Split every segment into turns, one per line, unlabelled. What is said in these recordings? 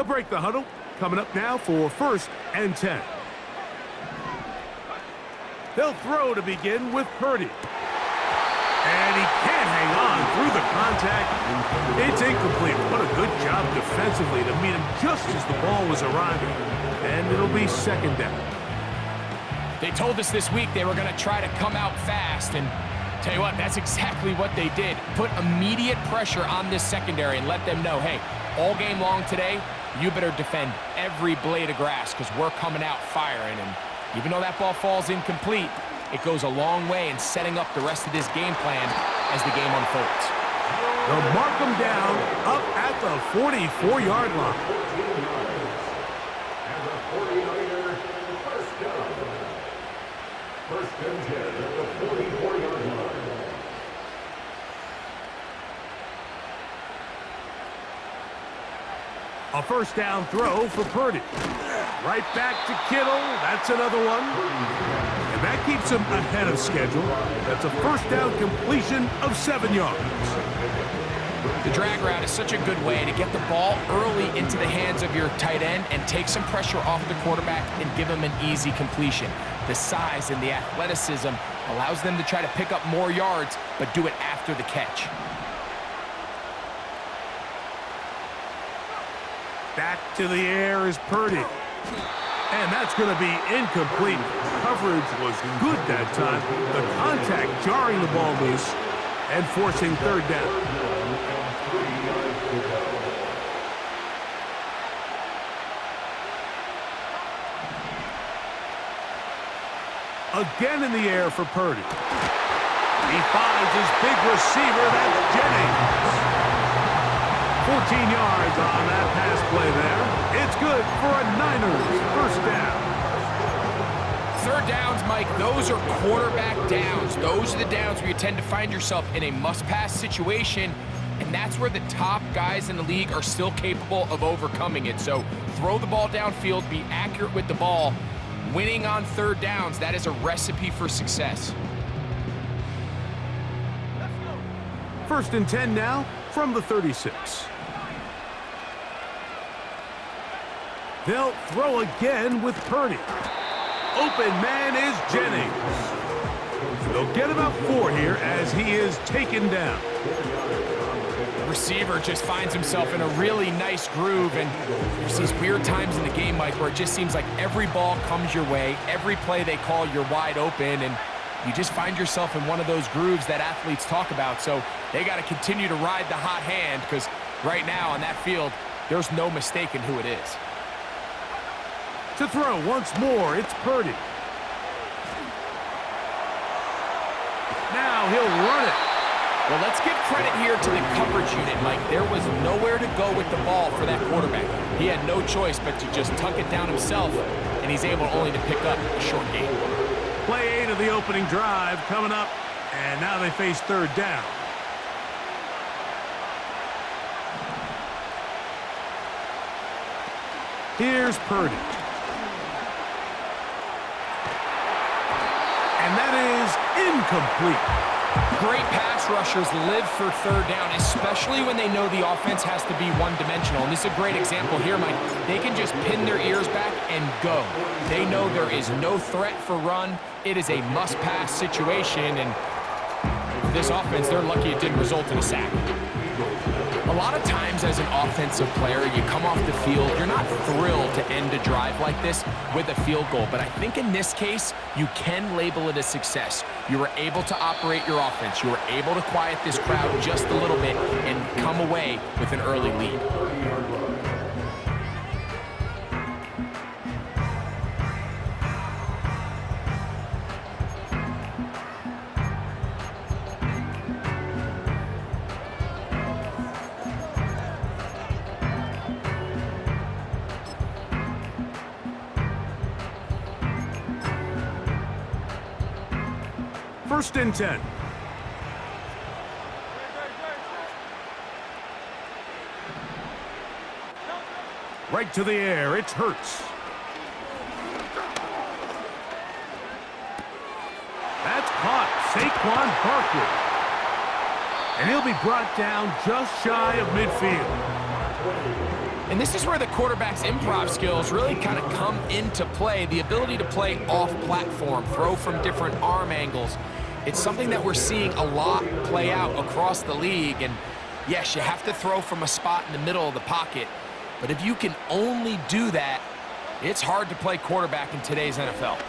They'll break the huddle. Coming up now for 1st and 10. They'll throw to begin with Purdy. And he can't hang on through the contact. It's incomplete. What a good job defensively to meet him just as the ball was arriving. And it'll be 2nd down.
They told us this week they were going to try to come out fast, and tell you what, that's exactly what they did. Put immediate pressure on this secondary and let them know, hey, all game long today, you better defend every blade of grass because we're coming out firing. And even though that ball falls incomplete, it goes a long way in setting up the rest of this game plan as the game unfolds.
They'll mark them down up at the 44-yard line.
First and 10 at the 44-yard line.
A 1st down throw for Purdy. Right back to Kittle. That's another one. And that keeps him ahead of schedule. That's a 1st down completion of 7 yards.
The drag route is such a good way to get the ball early into the hands of your tight end and take some pressure off the quarterback and give him an easy completion. The size and the athleticism allows them to try to pick up more yards, but do it after the catch.
Back to the air is Purdy. And that's going to be incomplete. Coverage was good that time. The contact jarring the ball loose and forcing 3rd down. Again in the air for Purdy. He finds his big receiver, that's Jennings. 14 yards on that pass play there. It's good for a Niners 1st down.
3rd downs, Mike, those are quarterback downs. Those are the downs where you tend to find yourself in a must-pass situation, and that's where the top guys in the league are still capable of overcoming it. So throw the ball downfield, be accurate with the ball. Winning on 3rd downs, that is a recipe for success.
1st and 10 now from the 36. They'll throw again with Purdy. Open man is Jennings. They'll get about 4 here as he is taken down.
Receiver just finds himself in a really nice groove, and there's these weird times in the game, Mike, where it just seems like every ball comes your way, every play they call, you're wide open, and you just find yourself in one of those grooves that athletes talk about. So they got to continue to ride the hot hand, because right now on that field, there's no mistaking who it is.
To throw once more, it's Purdy. Now he'll run it.
Well, let's give credit here to the coverage unit, Mike. There was nowhere to go with the ball for that quarterback. He had no choice but to just tuck it down himself, and he's able only to pick up a short gain.
Play 8 of the opening drive coming up, and now they face 3rd down. Here's Purdy. And that is incomplete.
Great pass rushers live for 3rd down, especially when they know the offense has to be one-dimensional. And this is a great example here, Mike. They can just pin their ears back and go. They know there is no threat for run. It is a must-pass situation, and for this offense, they're lucky it didn't result in a sack. A lot of times as an offensive player, you come off the field, you're not thrilled to end a drive like this with a field goal, but I think in this case, you can label it a success. You were able to operate your offense. You were able to quiet this crowd just a little bit and come away with an early lead.
First and 10. Right to the air, it's Hurts. That's caught, Saquon Barkley. And he'll be brought down just shy of midfield.
And this is where the quarterback's improv skills really kind of come into play. The ability to play off-platform, throw from different arm angles. It's something that we're seeing a lot play out across the league. And yes, you have to throw from a spot in the middle of the pocket. But if you can only do that, it's hard to play quarterback in today's NFL.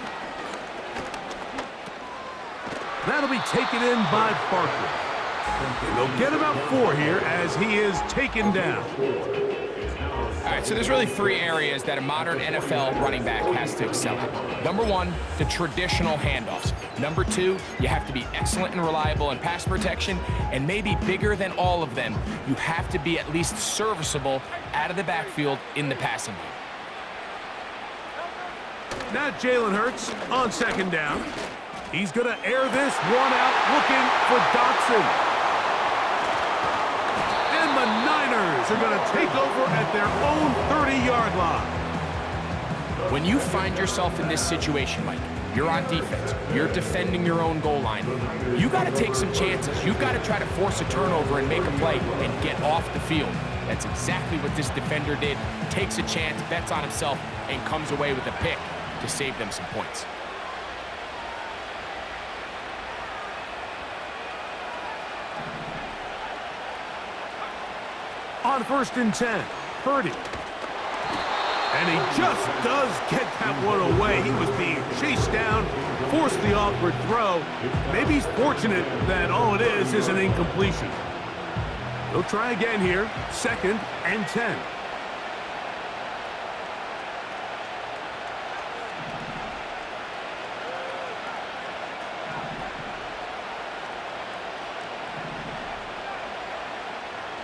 That'll be taken in by Barkley. And they'll get about 4 here as he is taken down.
All right, so there's really 3 areas that a modern NFL running back has to excel at. Number 1, the traditional handoffs. Number 2, you have to be excellent and reliable in pass protection. And maybe bigger than all of them, you have to be at least serviceable out of the backfield in the passing game.
Now Jalen Hurts on 2nd down. He's going to air this one out, looking for Dotson. And the Niners are going to take over at their own 30-yard line.
When you find yourself in this situation, Mike, you're on defense, you're defending your own goal line, you got to take some chances. You've got to try to force a turnover and make a play and get off the field. That's exactly what this defender did. Takes a chance, bets on himself, and comes away with a pick to save them some points.
On 1st and 10, Purdy. And he just does get that one away. He was being chased down, forced the awkward throw. Maybe he's fortunate that all it is an incompletion. He'll try again here, 2nd and 10.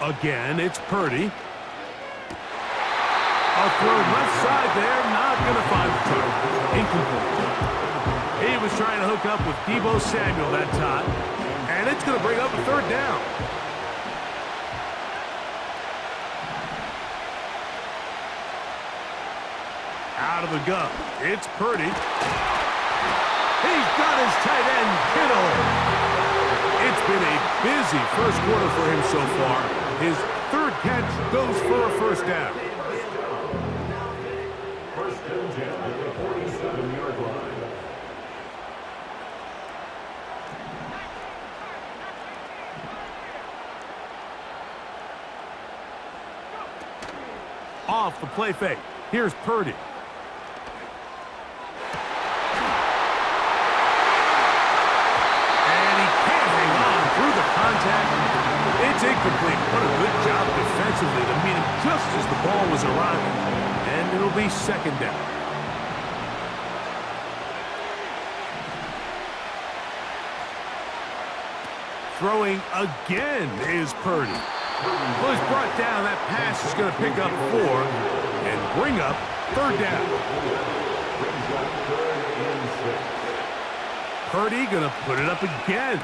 Again, it's Purdy. A throw left side there, not going to find the target. Incomplete. He was trying to hook up with Deebo Samuel that time, and it's going to bring up a 3rd down. Out of the gun, it's Purdy. He's got his tight end, Kittle. It's been a busy first quarter for him so far. His 3rd catch goes for a 1st down.
1st and 10 at the 47-yard line.
Off the play fake. Here's Purdy. It's incomplete. What a good job defensively to meet him just as the ball was arriving. And it'll be 2nd down. Throwing again is Purdy. Well, he's brought down. That pass is going to pick up 4 and bring up 3rd down. Purdy going to put it up again.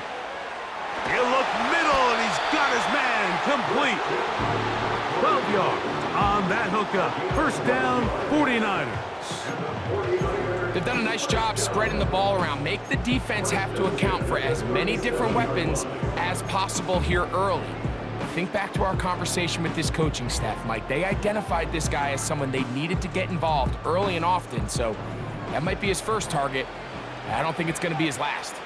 He'll look middle, and he's got his man complete. 12 yards on that hookup. 1st down, 49ers.
They've done a nice job spreading the ball around. Make the defense have to account for as many different weapons as possible here early. Think back to our conversation with this coaching staff, Mike. They identified this guy as someone they needed to get involved early and often, so that might be his first target. I don't think it's going to be his last.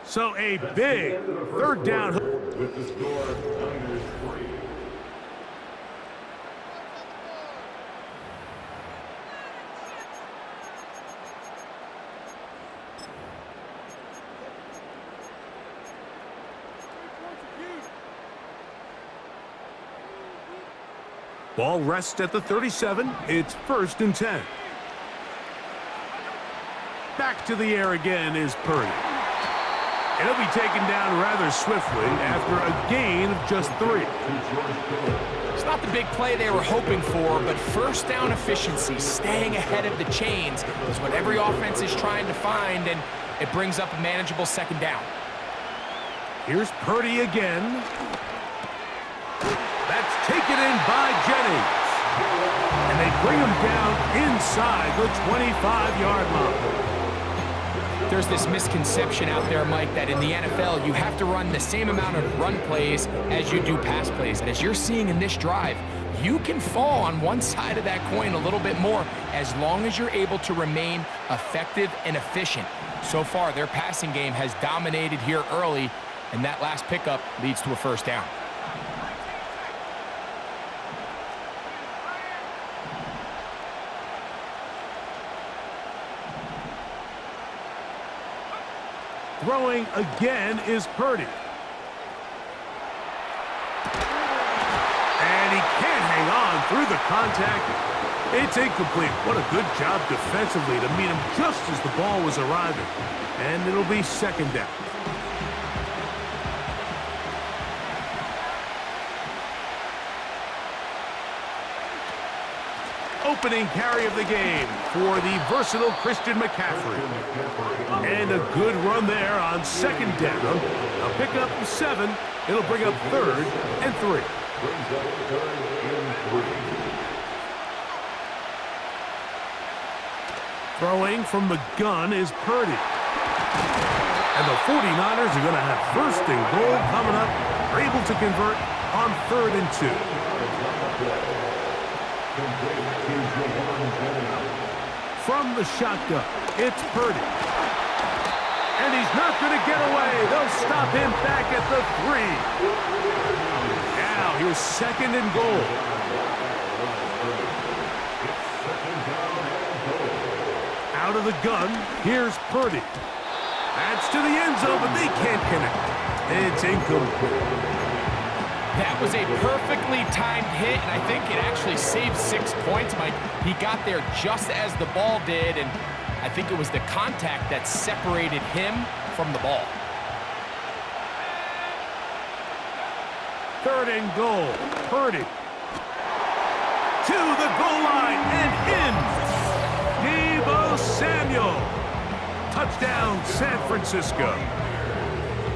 So a big 3rd down.
With the score, Niners 3.
Ball rests at the 37. It's 1st and 10. Back to the air again is Purdy. And he'll be taken down rather swiftly after a gain of just 3.
It's not the big play they were hoping for, but 1st down efficiency, staying ahead of the chains, is what every offense is trying to find, and it brings up a manageable 2nd down.
Here's Purdy again. That's taken in by Jennings. And they bring him down inside the 25-yard line.
There's this misconception out there, Mike, that in the NFL, you have to run the same amount of run plays as you do pass plays. And as you're seeing in this drive, you can fall on one side of that coin a little bit more as long as you're able to remain effective and efficient. So far, their passing game has dominated here early, and that last pickup leads to a first down.
Throwing again is Purdy. And he can't hang on through the contact. It's incomplete. What a good job defensively to meet him just as the ball was arriving. And it'll be second down. Opening carry of the game for the versatile Christian McCaffrey. And a good run there on second down. A pickup of 7. It'll bring up 3rd and 3. Throwing from the gun is Purdy. And the 49ers are going to have 1st and goal coming up. They're able to convert on 3rd and 2. From the shotgun, it's Purdy. And he's not going to get away. They'll stop him back at the 3. Now here's 2nd and goal. Out of the gun, here's Purdy. That's to the end zone, but they can't connect. It's incomplete.
That was a perfectly timed hit, and I think it actually saved 6 points, Mike. He got there just as the ball did, and I think it was the contact that separated him from the ball.
3rd and goal. Purdy. To the goal line and in. Leemo Samuel. Touchdown, San Francisco.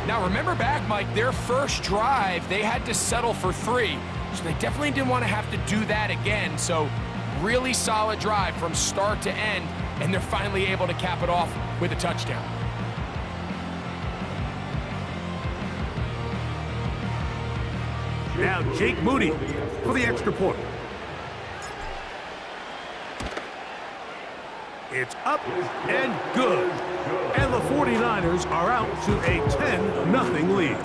Now, remember back, Mike, their first drive, they had to settle for 3. So they definitely didn't want to have to do that again. So really solid drive from start to end, and they're finally able to cap it off with a touchdown.
Now Jake Moody for the extra point. It's up and good. And the 49ers are out to a 10-0 lead.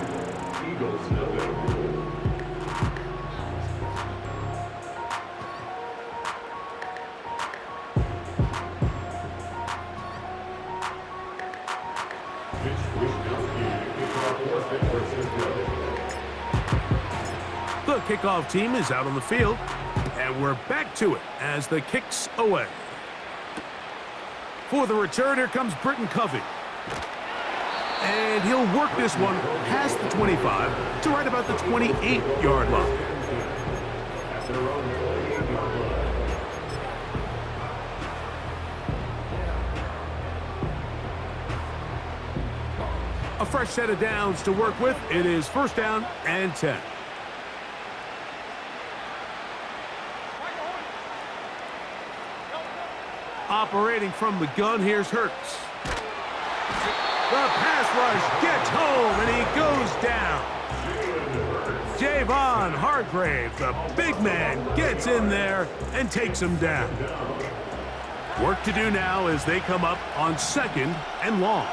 The kickoff team is out on the field, and we're back to it as the kick's away. For the return, here comes Britton Covey. And he'll work this one past the 25 to right about the 28-yard line. A fresh set of downs to work with. It is 1st down and 10. Operating from the gun, here's Hurts. The pass rush gets home, and he goes down. Javon Hargrave, the big man, gets in there and takes him down. Work to do now as they come up on 2nd and long.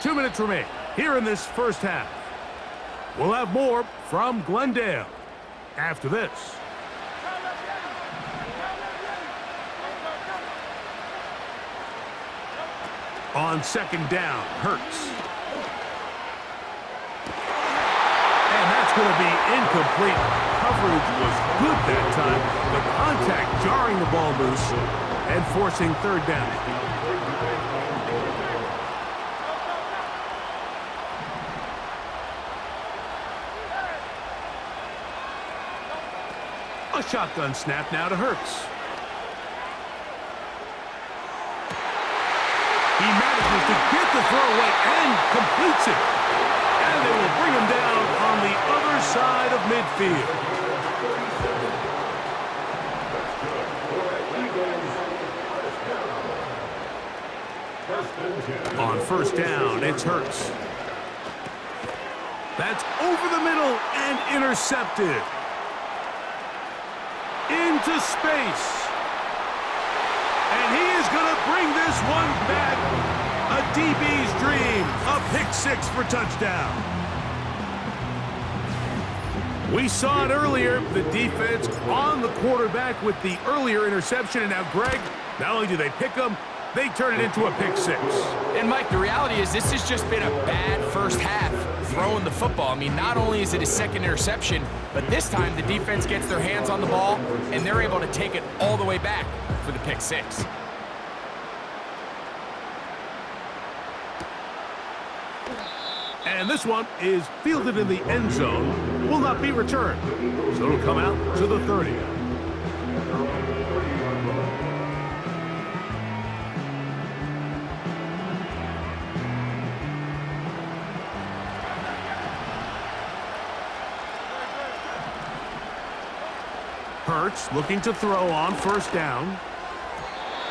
2 minutes remain here in this first half. We'll have more from Glendale after this. On 2nd down, Hurts. And that's going to be incomplete. Coverage was good that time. The contact jarring the ball loose and forcing 3rd down. A shotgun snap now to Hurts. He manages to get the throw away and completes it. And they will bring him down on the other side of midfield. On first down, it's Hurts. That's over the middle and intercepted. Into space. And he is going to bring this one back. A DB's dream. A pick-6 for touchdown. We saw it earlier, the defense on the quarterback with the earlier interception. And now, Greg, not only do they pick him, they turn it into a pick-6.
And, Mike, the reality is this has just been a bad first half throwing the football. I mean, not only is it his second interception, but this time the defense gets their hands on the ball, and they're able to take it all the way back for the pick-6.
And this one is fielded in the end zone, will not be returned. So it'll come out to the 30. Hurts looking to throw on first down.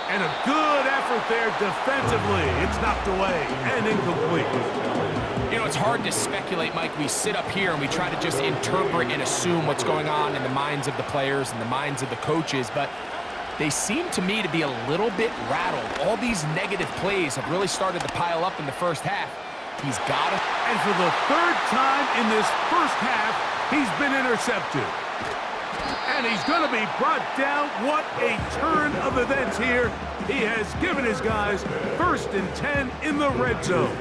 And a good effort there defensively. It's knocked away and incomplete.
You know, it's hard to speculate, Mike. We sit up here and we try to just interpret and assume what's going on in the minds of the players and the minds of the coaches, but they seem to me to be a little bit rattled. All these negative plays have really started to pile up in the first half. He's got it.
And for the third time in this first half, he's been intercepted. And he's going to be brought down. What a turn of events here. He has given his guys 1st and 10 in the red zone.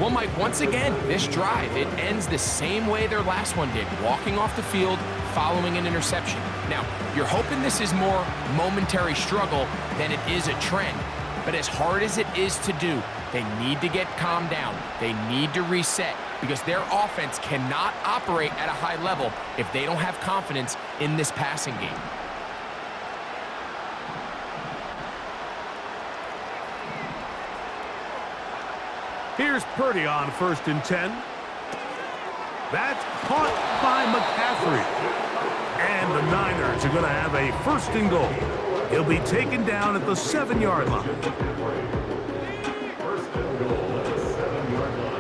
Well, Mike, once again, this drive, it ends the same way their last one did, walking off the field following an interception. Now, you're hoping this is more momentary struggle than it is a trend. But as hard as it is to do, they need to get calmed down. They need to reset because their offense cannot operate at a high level if they don't have confidence in this passing game.
Here's Purdy on 1st and 10. That's caught by McCaffrey. And the Niners are going to have a 1st and goal. He'll be taken down at the 7-yard line.
1st and goal at the 7-yard line.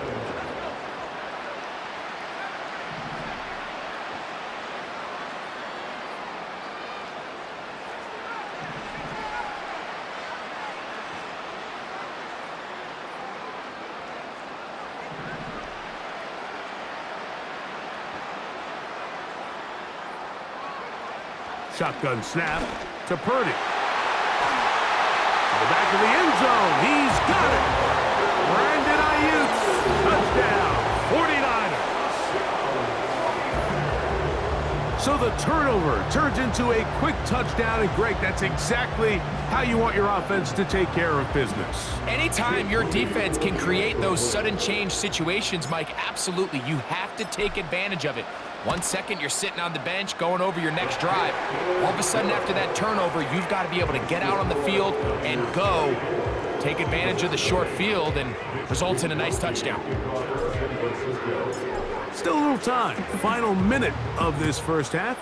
Shotgun snap to Purdy. To the back of the end zone. He's got it. Brandon Ayuk. Touchdown. 49ers. So the turnover turns into a quick touchdown. And Greg, that's exactly how you want your offense to take care of business.
Anytime your defense can create those sudden change situations, Mike, absolutely, you have to take advantage of it. 1 second, you're sitting on the bench, going over your next drive. All of a sudden, after that turnover, you've got to be able to get out on the field and go. Take advantage of the short field and results in a nice touchdown.
Still a little time. Final minute of this first half.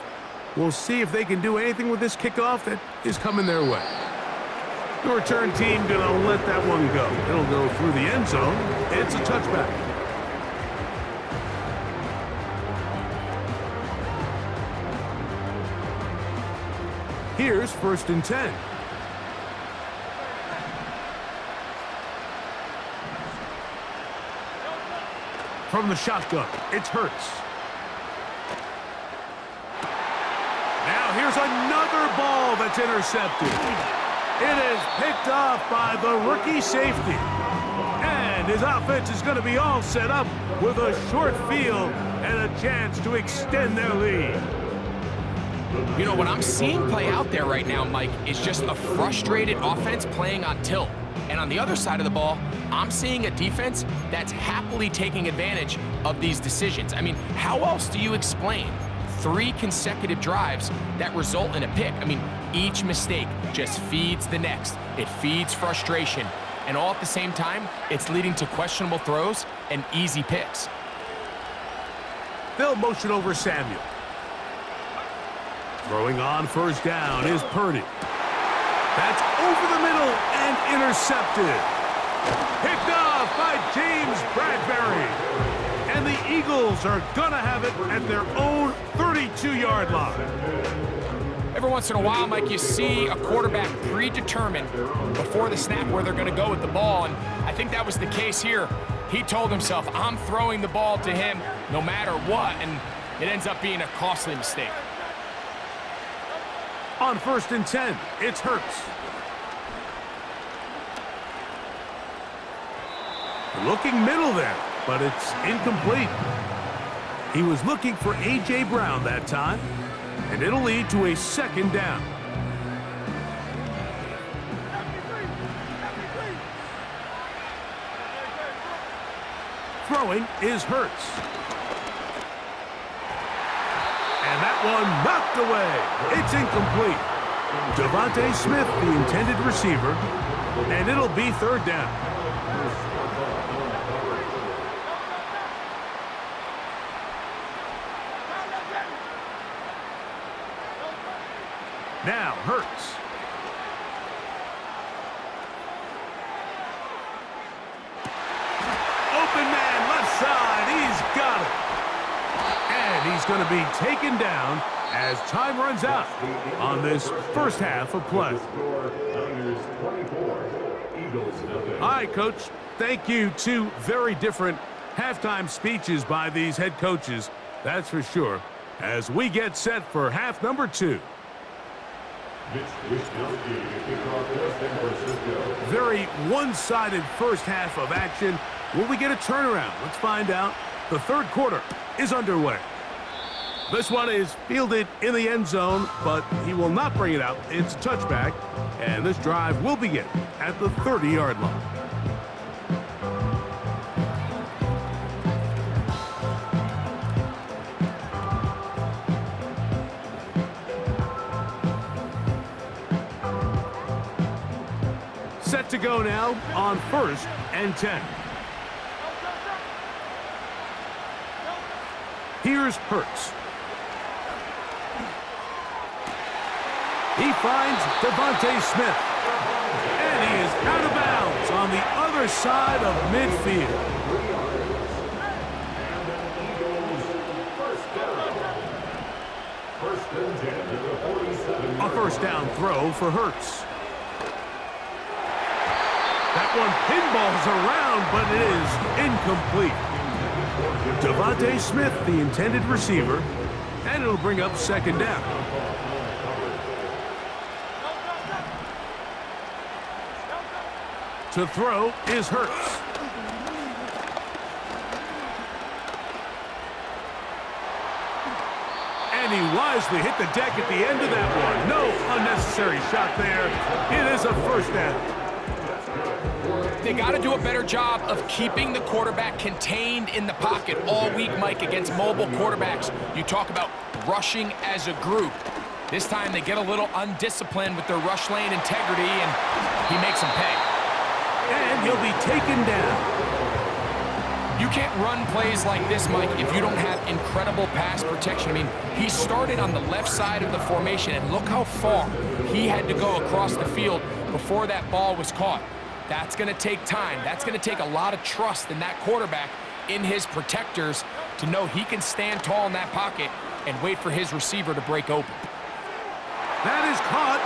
We'll see if they can do anything with this kickoff that is coming their way. The return team going to let that one go. It'll go through the end zone. It's a touchback. Here's 1st and 10. From the shotgun, it's Hurts. Now here's another ball that's intercepted. It is picked off by the rookie safety. And his offense is going to be all set up with a short field and a chance to extend their lead.
You know, what I'm seeing play out there right now, Mike, is just a frustrated offense playing on tilt. And on the other side of the ball, I'm seeing a defense that's happily taking advantage of these decisions. I mean, how else do you explain 3 consecutive drives that result in a pick? I mean, each mistake just feeds the next. It feeds frustration. And all at the same time, it's leading to questionable throws and easy picks.
They'll motion over Samuel. Throwing on first down is Purdy. That's over the middle and intercepted. Picked off by James Bradbury. And the Eagles are gonna have it at their own 32-yard line.
Every once in a while, Mike, you see a quarterback predetermined before the snap where they're going to go with the ball, and I think that was the case here. He told himself, I'm throwing the ball to him no matter what, and it ends up being a costly mistake.
On 1st and 10, it's Hurts. Looking middle there, but it's incomplete. He was looking for A.J. Brown that time, and it'll lead to a 2nd down. Throwing is Hurts. And that one knocked away. It's incomplete. Devontae Smith, the intended receiver, and it'll be 3rd down. Now Hurts. Open man, left side. He's got it. And he's going to be taken down as time runs out on this first half of play. All right, Coach. Thank you. 2 very different halftime speeches by these head coaches. That's for sure. As we get set for half number 2. Very one-sided first half of action. Will we get a turnaround? Let's find out. The 3rd quarter is underway. This one is fielded in the end zone, but he will not bring it out. It's a touchback, and this drive will begin at the 30-yard line. Set to go now on 1st and 10. Here's Hurts. He finds Devontae Smith. And he is out of bounds on the other side of midfield. A 1st down throw for Hurts. That one pinballs around, but it is incomplete. Devontae Smith, the intended receiver, and it'll bring up 2nd down. To throw is Hurts. And he wisely hit the deck at the end of that one. No unnecessary shot there. It is a 1st down.
They got to do a better job of keeping the quarterback contained in the pocket all week, Mike, against mobile quarterbacks. You talk about rushing as a group. This time they get a little undisciplined with their rush lane integrity, and he makes them pay.
And he'll be taken down.
You can't run plays like this, Mike, if you don't have incredible pass protection. I mean, he started on the left side of the formation, and look how far he had to go across the field before that ball was caught. That's going to take time. That's going to take a lot of trust in that quarterback, in his protectors, to know he can stand tall in that pocket and wait for his receiver to break open.
That is caught,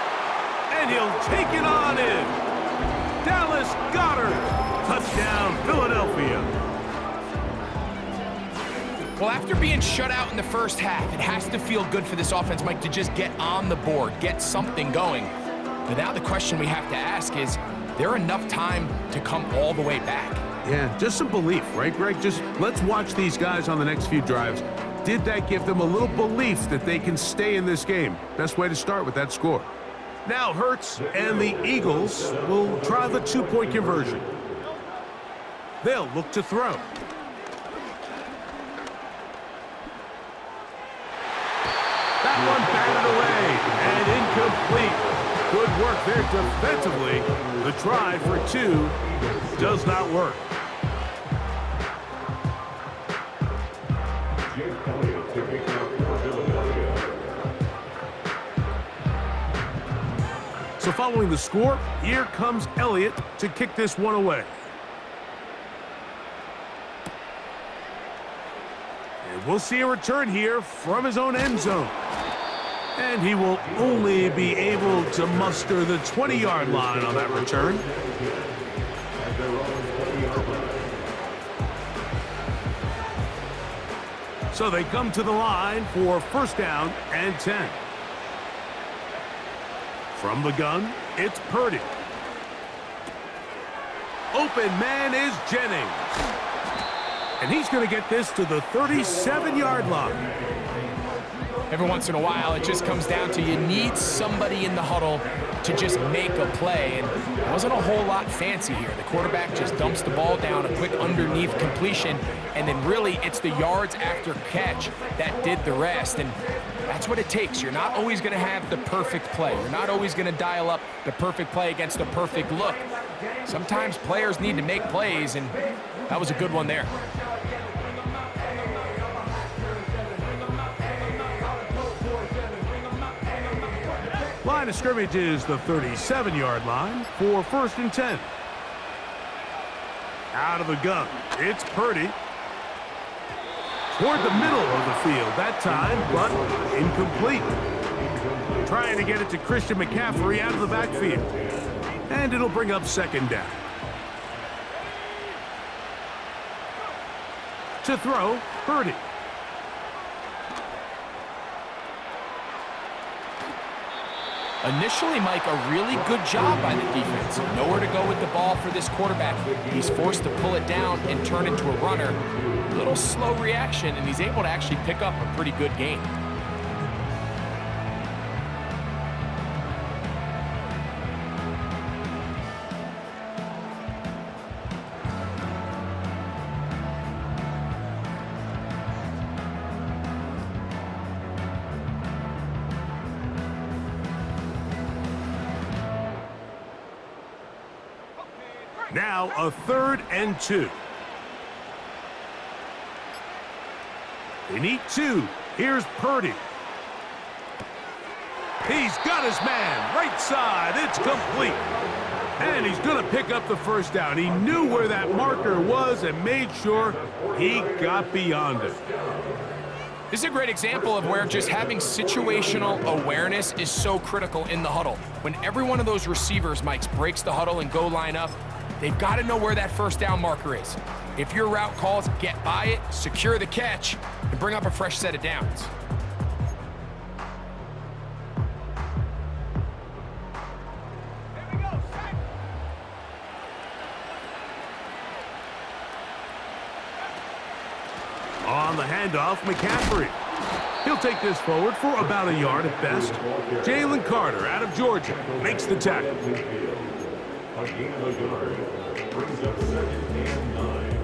and he'll take it on in. Dallas Goedert. Touchdown, Philadelphia.
Well, after being shut out in the first half, it has to feel good for this offense, Mike, to just get on the board, get something going. But now the question we have to ask is, there enough time to come all the way back?
Yeah, just some belief, right, Greg? Just let's watch these guys on the next few drives. Did that give them a little belief that they can stay in this game? Best way to start with that score. Now Hurts and the Eagles will try the 2-point conversion. They'll look to throw. That one batted away and incomplete. Good work there defensively. The try for 2 does not work. So following the score, here comes Elliott to kick this one away. And we'll see a return here from his own end zone. And he will only be able to muster the 20-yard line on that return. So they come to the line for first down and 10. From the gun, it's Purdy. Open man is Jennings. And he's going to get this to the 37-yard line.
Every once in a while, it just comes down to you need somebody in the huddle to just make a play. And it wasn't a whole lot fancy here. The quarterback just dumps the ball down, a quick underneath completion, and then really it's the yards after catch that did the rest. And that's what it takes. You're not always going to have the perfect play. You're not always going to dial up the perfect play against the perfect look. Sometimes players need to make plays, and that was a good one there.
Line of scrimmage is the 37-yard line for first and 10. Out of the gun, it's Purdy. Toward the middle of the field that time, but incomplete. Trying to get it to Christian McCaffrey out of the backfield. And it'll bring up second down. To throw, Purdy.
Initially, Mike, a really good job by the defense. Nowhere to go with the ball for this quarterback. He's forced to pull it down and turn into a runner. A little slow reaction, and he's able to actually pick up a pretty good gain.
Now a 3rd and 2. They need 2. Here's Purdy. He's got his man right side. It's complete. And he's going to pick up the first down. He knew where that marker was and made sure he got beyond it.
This is a great example of where just having situational awareness is so critical in the huddle. When every one of those receivers, Mike, breaks the huddle and go line up, they've got to know where that first down marker is. If your route calls, get by it, secure the catch, and bring up a fresh set of downs.
On the handoff, McCaffrey. He'll take this forward for about a yard at best. Jalen Carter out of Georgia makes the tackle.
A gain of a yard brings up 2nd and 9.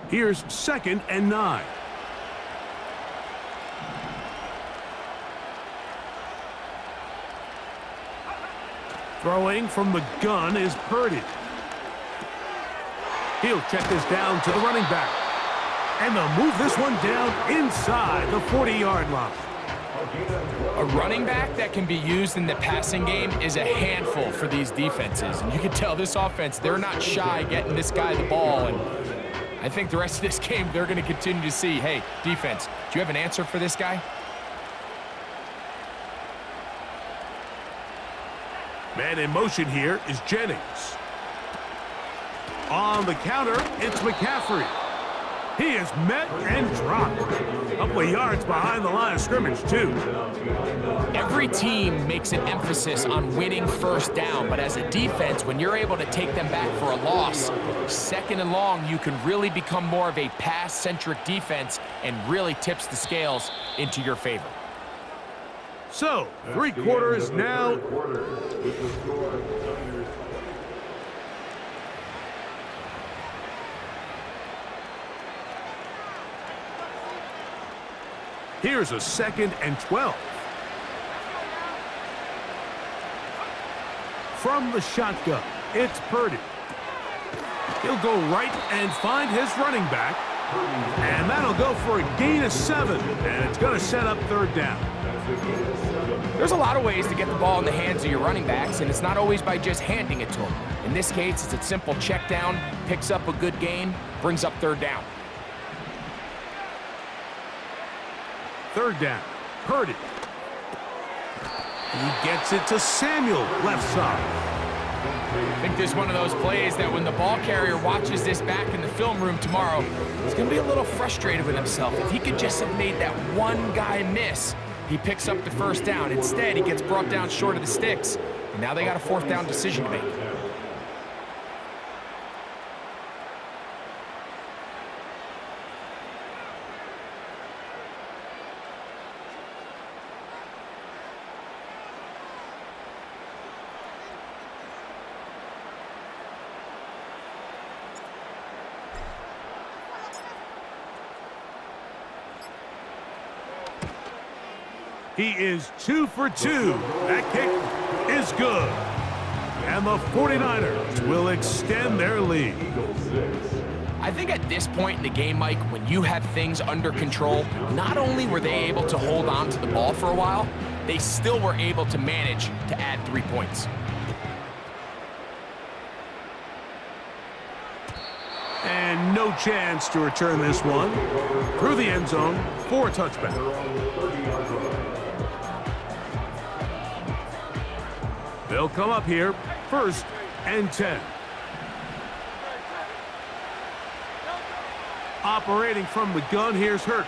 Here's 2nd and 9. Throwing from the gun is Purdy. He'll check this down to the running back. And they'll move this one down inside the 40-yard line.
A running back that can be used in the passing game is a handful for these defenses. And you can tell this offense, they're not shy getting this guy the ball. And I think the rest of this game, they're going to continue to see, hey, defense, do you have an answer for this guy?
Man in motion here is Jennings. On the counter, it's McCaffrey. He is met and dropped. A couple of yards behind the line of scrimmage, too.
Every team makes an emphasis on winning first down, but as a defense, when you're able to take them back for a loss, 2nd and long, you can really become more of a pass-centric defense and really tips the scales into your favor.
So, 3 quarters now. Here's a 2nd and 12. From the shotgun, it's Purdy. He'll go right and find his running back. And that'll go for a gain of 7. And it's going to set up third down.
There's a lot of ways to get the ball in the hands of your running backs, and it's not always by just handing it to them. In this case, it's a simple check down, picks up a good gain, brings up third down.
Third down. Purdy. He gets it to Samuel, left side.
I think this is one of those plays that when the ball carrier watches this back in the film room tomorrow, he's going to be a little frustrated with himself. If he could just have made that one guy miss, he picks up the first down. Instead, he gets brought down short of the sticks, and now they got a fourth down decision to make.
He is 2 for 2. That kick is good. And the 49ers will extend their lead.
I think at this point in the game, Mike, when you have things under control, not only were they able to hold on to the ball for a while, they still were able to manage to add 3 points.
And no chance to return this one. Through the end zone for a touchback. They'll come up here, 1st and 10. Operating from the gun, here's Hurts.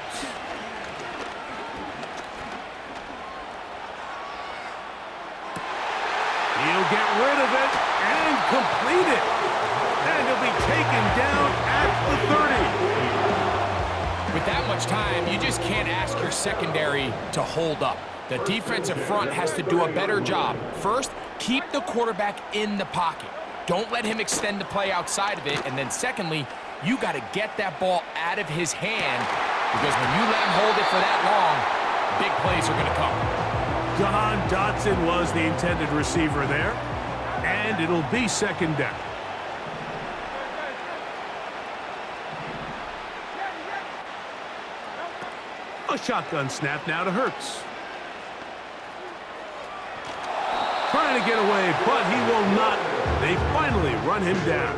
He'll get rid of it and complete it. And he'll be taken down at the 30.
With that much time, you just can't ask your secondary to hold up. The defensive front has to do a better job. First, keep the quarterback in the pocket. Don't let him extend the play outside of it. And then secondly, you got to get that ball out of his hand, because when you let him hold it for that long, big plays are going to come.
Jahan Dotson was the intended receiver there. And it'll be 2nd down. A shotgun snap now to Hurts. Trying to get away, but he will not. They finally run him down.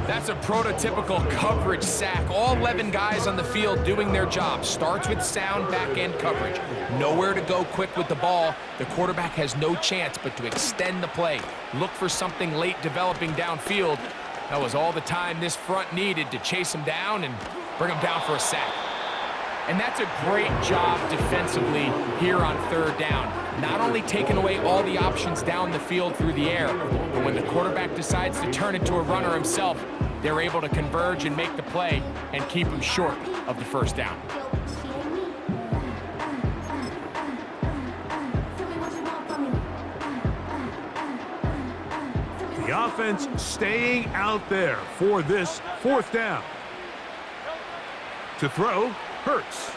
That's a prototypical coverage sack. All 11 guys on the field doing their job. Starts with sound back-end coverage. Nowhere to go quick with the ball. The quarterback has no chance but to extend the play. Look for something late developing downfield. That was all the time this front needed to chase him down and bring him down for a sack. And that's a great job defensively here on 3rd down. Not only taking away all the options down the field through the air, but when the quarterback decides to turn into a runner himself, they're able to converge and make the play and keep him short of the 1st down.
The offense staying out there for this 4th down. To throw, Hurts.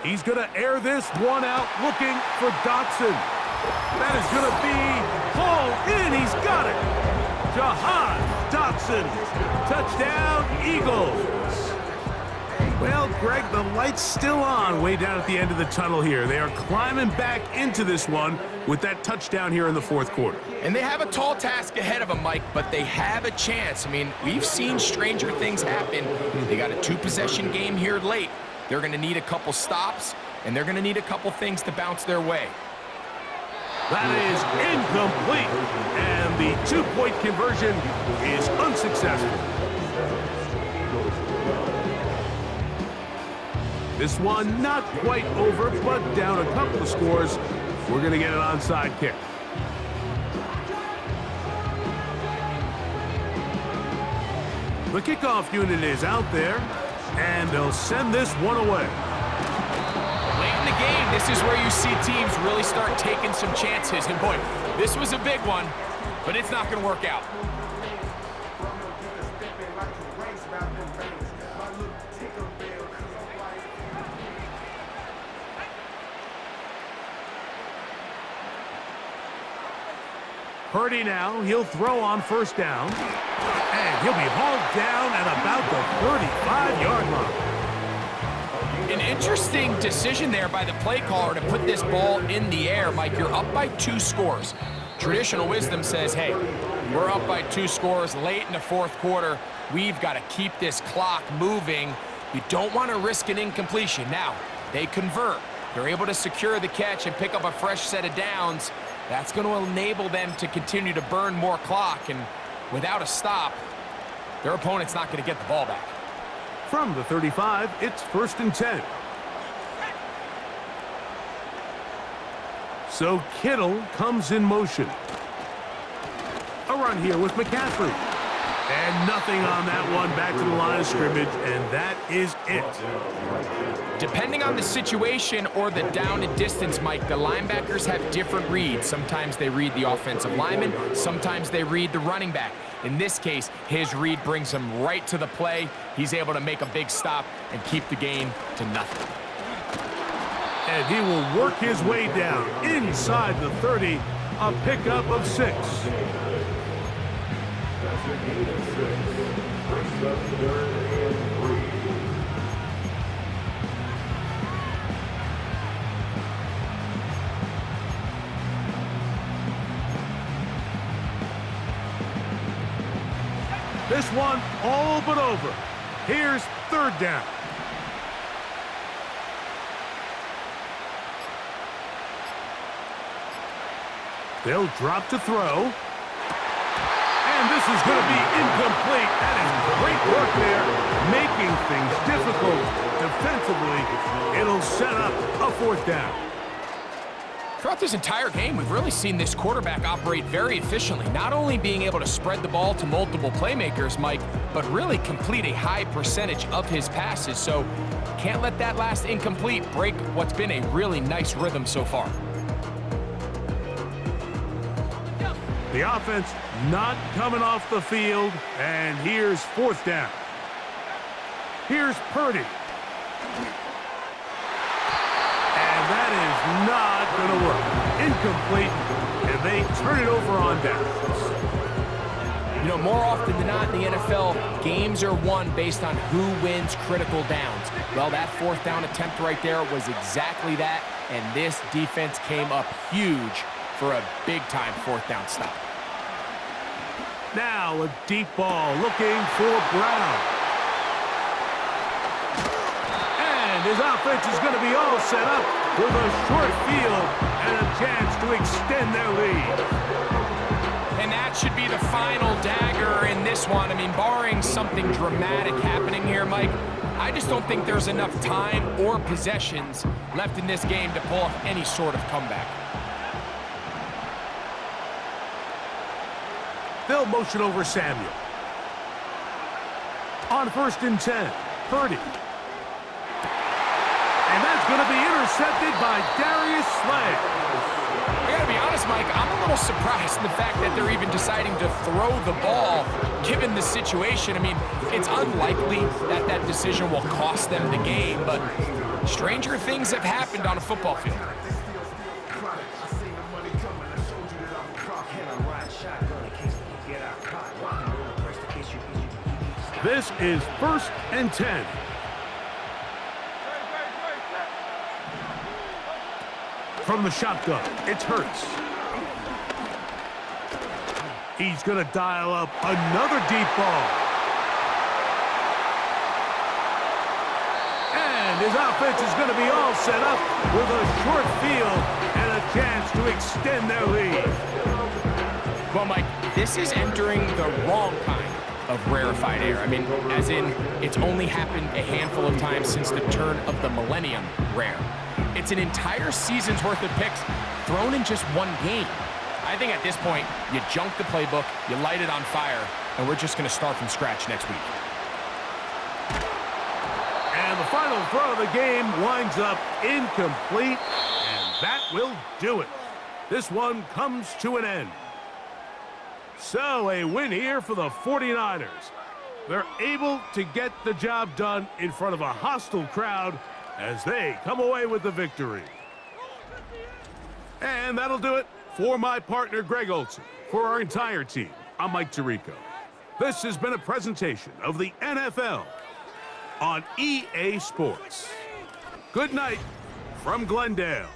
He's going to air this one out, looking for Dotson. That is going to be hauled in. He's got it. Jahan Dotson. Touchdown, Eagles. Well, Greg, the light's still on way down at the end of the tunnel here. They are climbing back into this one with that touchdown here in the 4th quarter.
And they have a tall task ahead of them, Mike, but they have a chance. I mean, we've seen stranger things happen. They got a 2-possession game here late. They're going to need a couple stops, and they're going to need a couple things to bounce their way.
That is incomplete, and the 2-point conversion is unsuccessful. This one not quite over, but down a couple of scores. We're going to get an onside kick. The kickoff unit is out there, and they'll send this one away.
Late in the game, this is where you see teams really start taking some chances. And boy, this was a big one, but it's not going to work out.
Purdy now, he'll throw on first down. And he'll be hauled down at about the 35-yard line.
An interesting decision there by the play caller to put this ball in the air. Mike, you're up by 2 scores. Traditional wisdom says, hey, we're up by 2 scores late in the fourth quarter. We've got to keep this clock moving. You don't want to risk an incompletion. Now, they convert. They're able to secure the catch and pick up a fresh set of downs. That's going to enable them to continue to burn more clock. And without a stop, their opponent's not going to get the ball back.
From the 35, it's 1st and 10. So Kittle comes in motion. A run here with McCaffrey. And nothing on that one, back to the line of scrimmage, and that is it.
Depending on the situation or the down and distance, Mike, the linebackers have different reads. Sometimes they read the offensive lineman, sometimes they read the running back. In this case, his read brings him right to the play. He's able to make a big stop and keep the gain to nothing.
And he will work his way down inside the 30, a pickup of 6.
That's a gain of 6. Brings up 3rd and 3.
This one all but over. Here's 3rd down. They'll drop to throw. And this is going to be incomplete. That is great work there, making things difficult defensively. It'll set up a 4th down.
Throughout this entire game, we've really seen this quarterback operate very efficiently, not only being able to spread the ball to multiple playmakers, Mike, but really complete a high percentage of his passes. So can't let that last incomplete break what's been a really nice rhythm so far.
The offense not coming off the field, and here's 4th down. Here's Purdy. And that is not going to work. Incomplete, and they turn it over on downs.
You know, more often than not in the NFL, games are won based on who wins critical downs. Well, that 4th down attempt right there was exactly that, and this defense came up huge for a big-time 4th down stop.
Now a deep ball looking for Brown. And his offense is going to be all set up with a short field and a chance to extend their lead.
And that should be the final dagger in this one. I mean, barring something dramatic happening here, Mike, I just don't think there's enough time or possessions left in this game to pull off any sort of comeback.
They'll motion over Samuel. On 1st and 10, Purdy. And that's going to be intercepted by Darius Slay.
I got to be honest, Mike, I'm a little surprised in the fact that they're even deciding to throw the ball, given the situation. I mean, it's unlikely that that decision will cost them the game, but stranger things have happened on a football field.
This is 1st and 10. From the shotgun, it's Hurts. He's going to dial up another deep ball. And his offense is going to be all set up with a short field and a chance to extend their lead.
Well, Mike, this is entering the wrong kind of rarefied air. I mean, as in, it's only happened a handful of times since the turn of the millennium rare. It's an entire season's worth of picks thrown in just one game. I think at this point, you junk the playbook, you light it on fire, and we're just going to start from scratch next week.
And the final throw of the game winds up incomplete, and that will do it. This one comes to an end. So a win here for the 49ers. They're able to get the job done in front of a hostile crowd as they come away with the victory. And that'll do it for my partner, Greg Olson. For our entire team, I'm Mike Tirico. This has been a presentation of the NFL on EA Sports. Good night from Glendale.